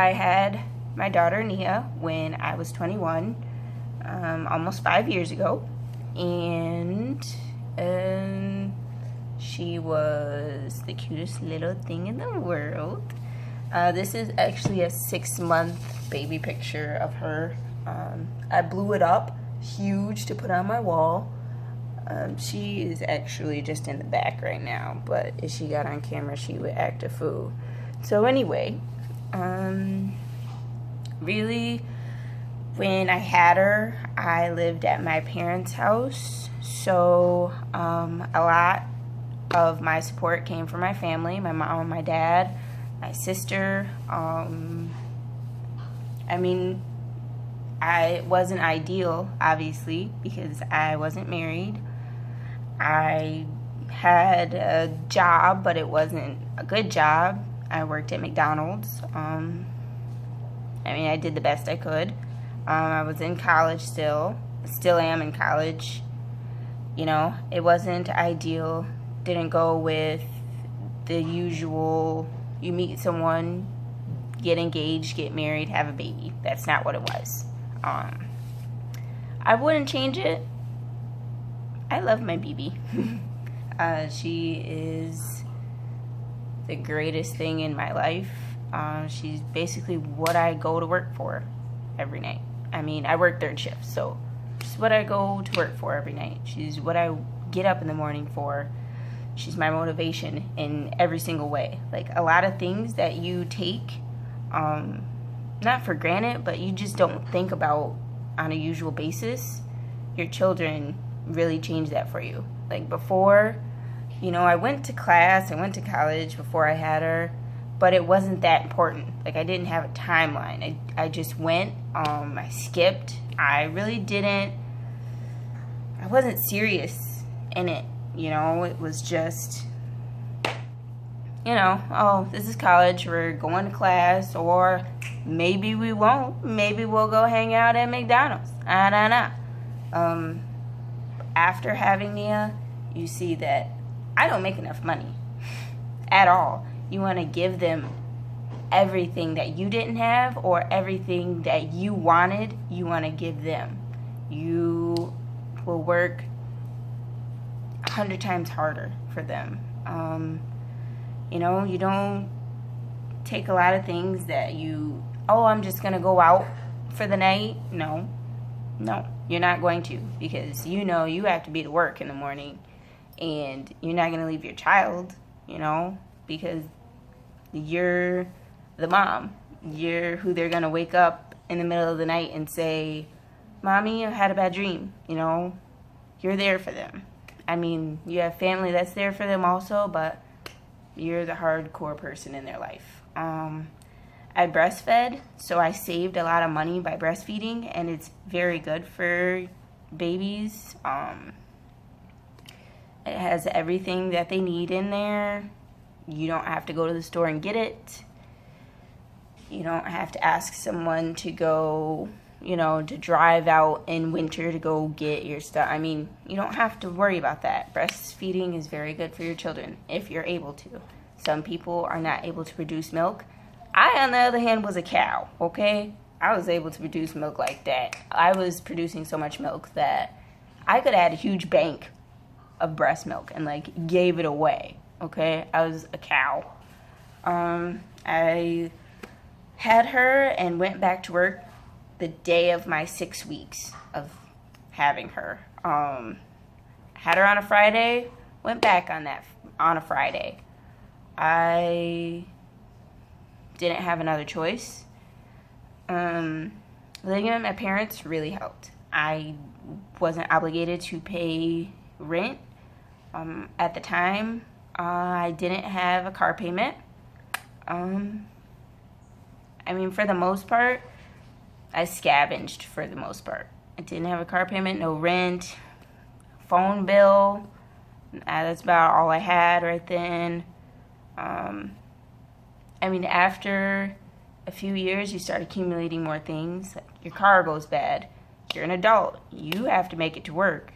I had my daughter Nia when I was 21, almost 5 years ago, and she was the cutest little thing in the world. This is actually a 6-month baby picture of her. I blew it up huge to put on my wall. She is actually just in the back right now, but if she got on camera, she would act a fool. So anyway, really, when I had her, I lived at my parents' house, so a lot of my support came from my family, my mom and my dad, my sister. I mean, it wasn't ideal, obviously, because I wasn't married. I had a job, but it wasn't a good job. I worked at McDonald's. I mean, I did the best I could. I was in college still am in college. You know, it wasn't ideal. Didn't go with the usual, you meet someone, get engaged, get married, have a baby. That's not what it was. I wouldn't change it. I love my baby. She is the greatest thing in my life. She's basically what I go to work for every night. I mean, I work third shift, so she's what I go to work for every night. She's what I get up in the morning for. She's my motivation in every single way. Like, a lot of things that you take, not for granted, but you just don't think about on a usual basis, your children really change that for you. Like, before, you know, I went to class, I went to college before I had her, but it wasn't that important. Like, I didn't have a timeline. I just went, I skipped. I wasn't serious in it, you know. It was just, you know, oh, this is college, we're going to class, or maybe we won't. Maybe we'll go hang out at McDonald's. I don't know. After having Nia, you see that I don't make enough money at all. You want to give them everything that you didn't have, or everything that you wanted, you want to give them. You will work 100 times harder for them. You know, you don't take a lot of things that I'm just going to go out for the night. No, you're not going to, because you know you have to be to work in the morning, and you're not going to leave your child, you know, because you're the mom. You're who they're going to wake up in the middle of the night and say, Mommy, I had a bad dream, you know. You're there for them. I mean, you have family that's there for them also, but you're the hardcore person in their life. I breastfed, so I saved a lot of money by breastfeeding, and it's very good for babies. It has everything that they need in there. You don't have to go to the store and get it. You don't have to ask someone to go, you know, to drive out in winter to go get your stuff. I mean, you don't have to worry about that. Breastfeeding is very good for your children if you're able to. Some people are not able to produce milk. I, on the other hand, was a cow, okay? I was able to produce milk like that. I was producing so much milk that I could add a huge bank of breast milk and, like, gave it away, okay? I was a cow. I had her and went back to work the day of my 6 weeks of having her. Had her on a Friday, went back on a Friday. I didn't have another choice. Living with my parents really helped. I wasn't obligated to pay rent. At the time, I didn't have a car payment. I mean, for the most part, I scavenged for the most part. I didn't have a car payment, no rent, phone bill. That's about all I had right then. I mean, after a few years, you start accumulating more things. Your car goes bad. You're an adult. You have to make it to work.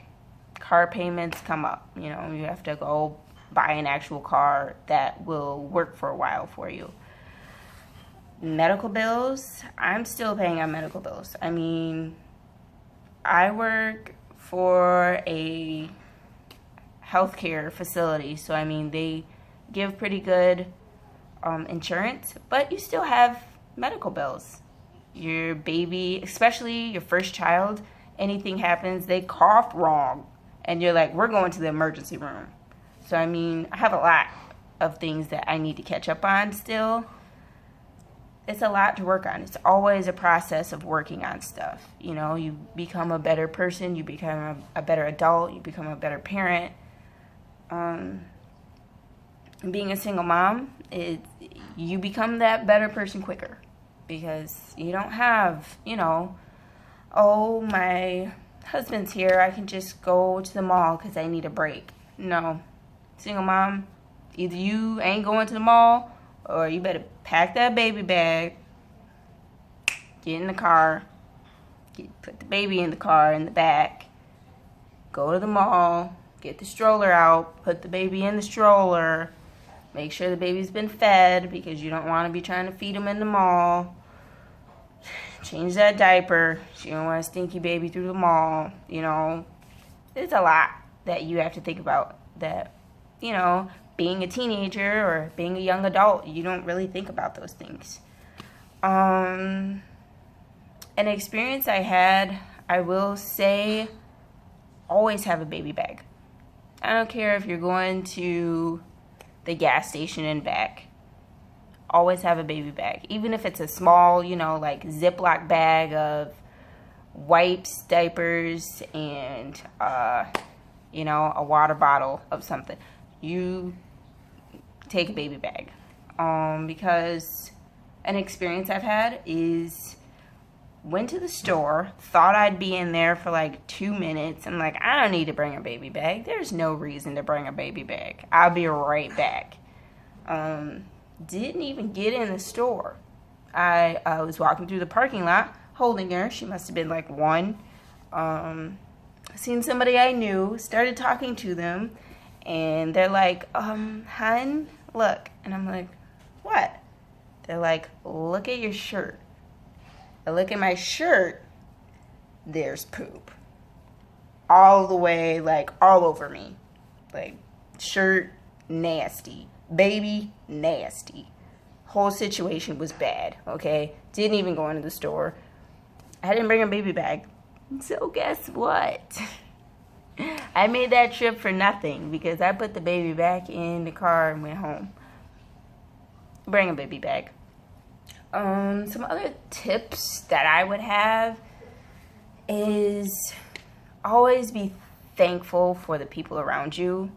Car payments come up. You know, you have to go buy an actual car that will work for a while for you. Medical bills, I'm still paying on medical bills. I mean, I work for a healthcare facility, so I mean, they give pretty good insurance, but you still have medical bills. Your baby, especially your first child, anything happens, they cough wrong, and you're like, we're going to the emergency room. So I mean, I have a lot of things that I need to catch up on still. It's a lot to work on. It's always a process of working on stuff. You know, you become a better person, you become a better adult, you become a better parent. Being a single mom, you become that better person quicker, because you don't have, you know, oh, my husband's here, I can just go to the mall because I need a break. No. Single mom, either you ain't going to the mall, or you better pack that baby bag, get in the car, put the baby in the car in the back, go to the mall, get the stroller out, put the baby in the stroller, make sure the baby's been fed, because you don't want to be trying to feed him in the mall, change that diaper, you don't want a stinky baby through the mall, you know. There's a lot that you have to think about that, you know, being a teenager or being a young adult, you don't really think about those things. An experience I had, I will say, always have a baby bag. I don't care if you're going to the gas station and back. Always have a baby bag. Even if it's a small, you know, like Ziploc bag of wipes, diapers, and, you know, a water bottle of something. You take a baby bag. Because an experience I've had is, went to the store, thought I'd be in there for like 2 minutes. I'm like, I don't need to bring a baby bag. There's no reason to bring a baby bag. I'll be right back. Didn't even get in the store. I was walking through the parking lot holding her. She must have been like 1. Seen somebody I knew, started talking to them, and they're like, hun, look. And I'm like, what? They're like, look at your shirt. I look at my shirt, there's poop. All the way, like, all over me. Like, shirt, nasty. Baby, nasty. Whole situation was bad, okay? Didn't even go into the store. I didn't bring a baby bag. So guess what? I made that trip for nothing, because I put the baby back in the car and went home. Bring a baby bag. Some other tips that I would have is always be thankful for the people around you,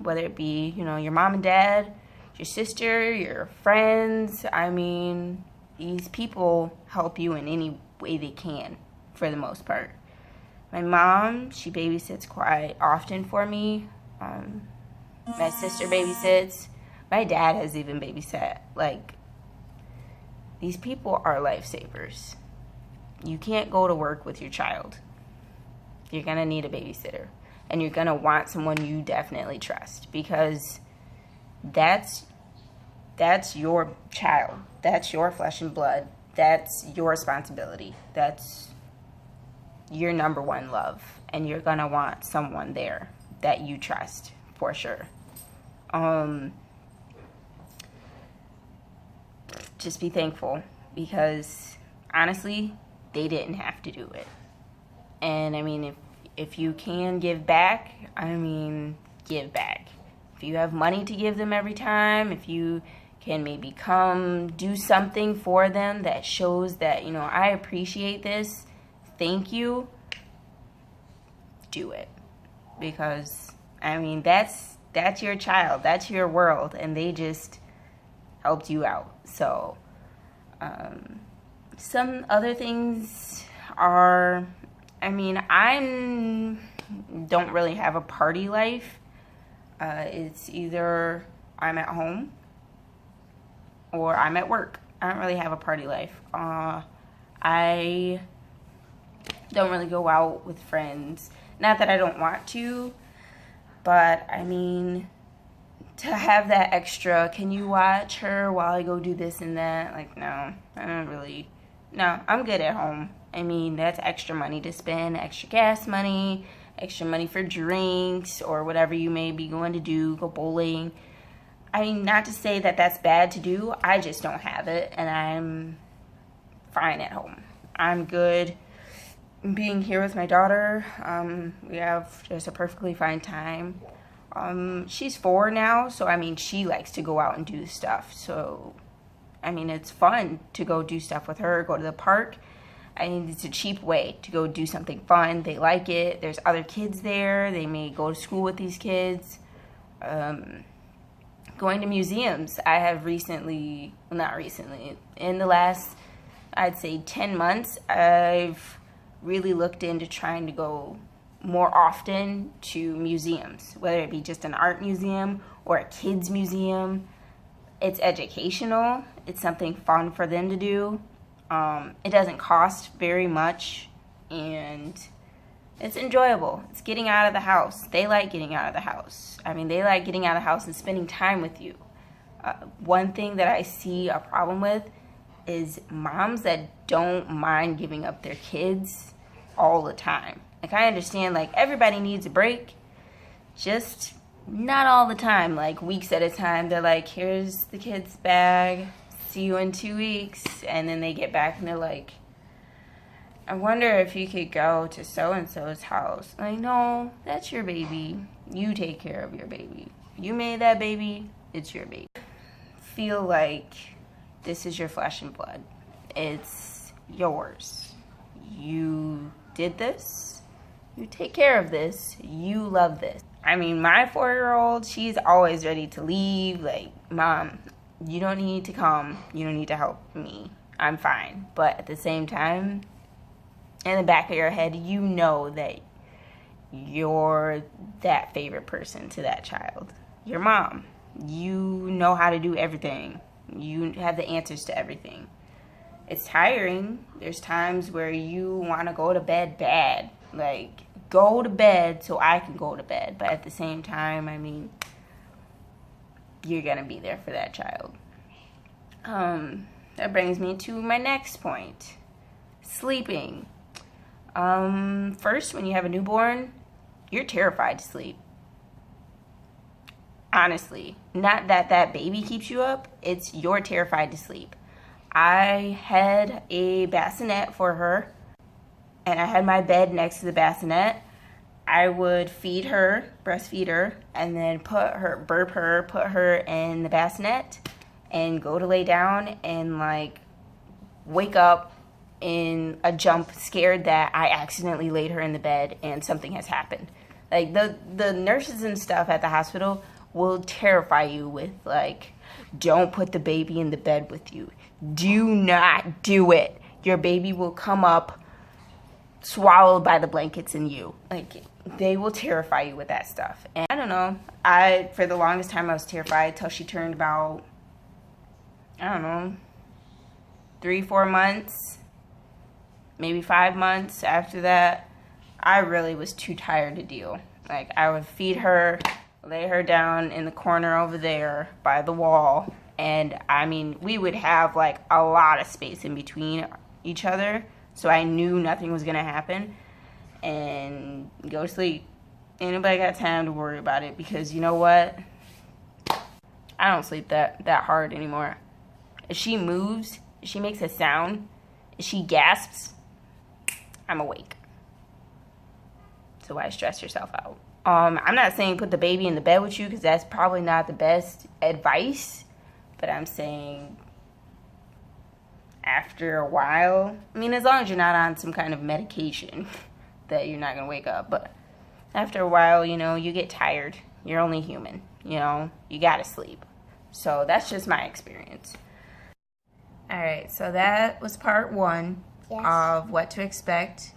whether it be, you know, your mom and dad, your sister, your friends. I mean, these people help you in any way they can, for the most part. My mom, she babysits quite often for me. My sister babysits. My dad has even babysat. Like, these people are lifesavers. You can't go to work with your child. You're going to need a babysitter. And you're going to want someone you definitely trust, because that's your child. That's your flesh and blood. That's your responsibility. That's your number one love. And you're going to want someone there that you trust, for sure. Just be thankful, because honestly, they didn't have to do it. And I mean, if you can give back, I mean, give back. If you have money to give them every time, if you can maybe do something for them that shows that, you know, I appreciate this, thank you, do it. Because, I mean, that's your child, that's your world, and they just helped you out. So some other things are, I mean, I don't really have a party life. It's either I'm at home or I'm at work. I don't really have a party life. I don't really go out with friends. Not that I don't want to, but I mean, to have that extra, can you watch her while I go do this and that? Like, no, I don't really. No, I'm good at home. I mean, that's extra money to spend, extra gas money, extra money for drinks or whatever you may be going to do, go bowling. I mean, not to say that that's bad to do. I just don't have it, and I'm fine at home. I'm good being here with my daughter. We have just a perfectly fine time. She's 4 now, so I mean, she likes to go out and do stuff. So, I mean, it's fun to go do stuff with her, go to the park. I mean, it's a cheap way to go do something fun. They like it. There's other kids there. They may go to school with these kids. Going to museums. I have recently, well, not recently, in the last, I'd say 10 months, I've really looked into trying to go more often to museums, whether it be just an art museum or a kids museum. It's educational. It's something fun for them to do. It doesn't cost very much, and it's enjoyable. It's getting out of the house. They like getting out of the house. I mean, they like getting out of the house and spending time with you. One thing that I see a problem with is moms that don't mind giving up their kids all the time. Like, I understand, like, everybody needs a break, just not all the time, like, weeks at a time. They're like, here's the kid's bag, see you in 2 weeks, and then they get back and they're like, I wonder if you could go to so-and-so's house. Like, no, that's your baby. You take care of your baby. You made that baby, it's your baby. Feel like this is your flesh and blood. It's yours. You did this. You take care of this. You love this. I mean, my 4-year-old, she's always ready to leave. Like, Mom, you don't need to come. You don't need to help me. I'm fine. But at the same time, in the back of your head, you know that you're that favorite person to that child. Your mom. You know how to do everything. You have the answers to everything. It's tiring. There's times where you want to go to bed bad. Like, go to bed so I can go to bed. But at the same time, I mean, you're going to be there for that child. That brings me to my next point. Sleeping. First, when you have a newborn, you're terrified to sleep. Honestly, not that that baby keeps you up, it's you're terrified to sleep. I had a bassinet for her, and I had my bed next to the bassinet. I would feed her, breastfeed her, and then burp her, put her in the bassinet, and go to lay down and, like, wake up in a jump, scared that I accidentally laid her in the bed and something has happened. Like, the nurses and stuff at the hospital will terrify you with, like, don't put the baby in the bed with you. Do not do it. Your baby will come up swallowed by the blankets and you. Like, they will terrify you with that stuff. And I don't know. For the longest time, I was terrified till she turned about, I don't know, 3-4 months, maybe 5 months. After that, I really was too tired to deal. Like, I would feed her, lay her down in the corner over there by the wall, and I mean, we would have like a lot of space in between each other, so I knew nothing was gonna happen, and go to sleep. Ain't nobody got time to worry about it, because you know what? I don't sleep that hard anymore. If she moves, if she makes a sound, if she gasps, I'm awake. So why stress yourself out? I'm not saying put the baby in the bed with you, because that's probably not the best advice. But I'm saying after a while, I mean, as long as you're not on some kind of medication that you're not going to wake up. But after a while, you know, you get tired. You're only human, you know. You got to sleep. So that's just my experience. All right, so that was part 1 of what to expect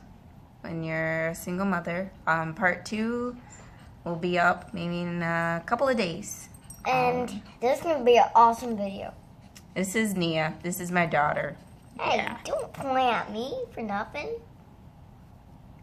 when you're a single mother. Part 2 will be up maybe in a couple of days. And this is going to be an awesome video. This is Nia. This is my daughter. Hey, don't point at me for nothing.